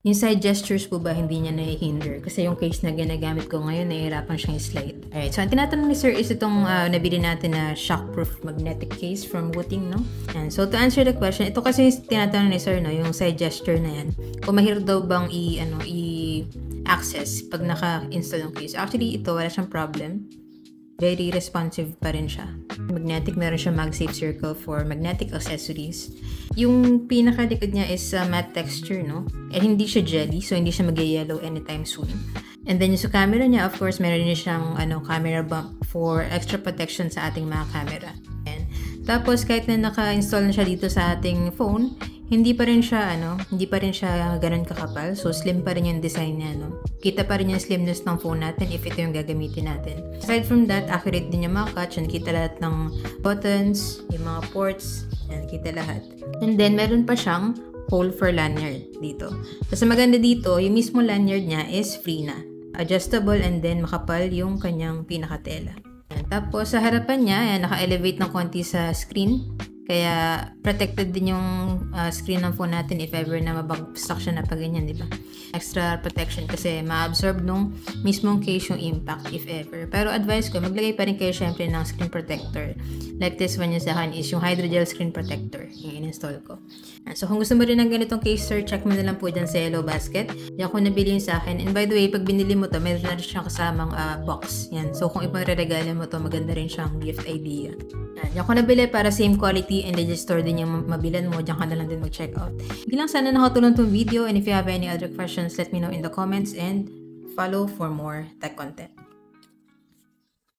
Yung side gestures po ba, hindi niya nahihinder? Kasi yung case na ginagamit ko ngayon, nahihirapan siyang slide. Alright, so ang tinatanong ni Sir is itong nabili natin na shockproof magnetic case from Wuting, no? And so to answer the question, ito kasi tinatanong ni Sir, no, yung side gesture na yan, kung mahirap daw bang i-access pag naka-install yung case. Actually, ito, wala siyang problem. Very responsive pa rin siya. Magnetic, meron siya MagSafe circle for magnetic accessories. Yung pinakalikod niya is matte texture, no? And hindi siya jelly, so hindi siya mag-yellow anytime soon. And then yung sa camera niya, of course, meron niya siyang camera bump for extra protection sa ating mga camera. And tapos kahit na naka-install na siya dito sa ating phone, hindi pa rin siya ganun kakapal. So slim pa rin yung design niya, no? Kita pa rin yung slimness ng phone natin if ito yung gagamitin natin. Aside from that, accurate din yung mga catch. Nakita lahat ng buttons, yung mga ports, nakita lahat. And then meron pa siyang hole for lanyard dito. Tapos maganda dito, yung mismo lanyard niya is free na. Adjustable and then makapal yung kanyang pinakatela. Tapos sa harapan niya, naka-elevate ng konti sa screen. Kaya protected din yung screen ng phone natin if ever na mabagsak siya na pag ganyan, di ba? Extra protection kasi ma-absorb nung mismong case yung impact if ever. Pero advice ko, maglagay pa rin kayo syempre ng screen protector. Like this one yung sa akin is yung hydrogel screen protector. Yung in-install ko. So kung gusto mo rin ng ganitong case, sir, check mo na lang po dyan sa Yellow Basket. Yan kung nabili yun sa akin. And by the way, pag binili mo to, meron na rin siyang kasamang box. Yan. So kung ipang-reregalo mo to, maganda rin siyang gift idea. Yan kung nabili para same quality and digistore din yung mabilan mo, diyan ka na lang din mag-check out. Hindi lang sana nakatulong tong video, and if you have any other questions, let me know in the comments and follow for more tech content.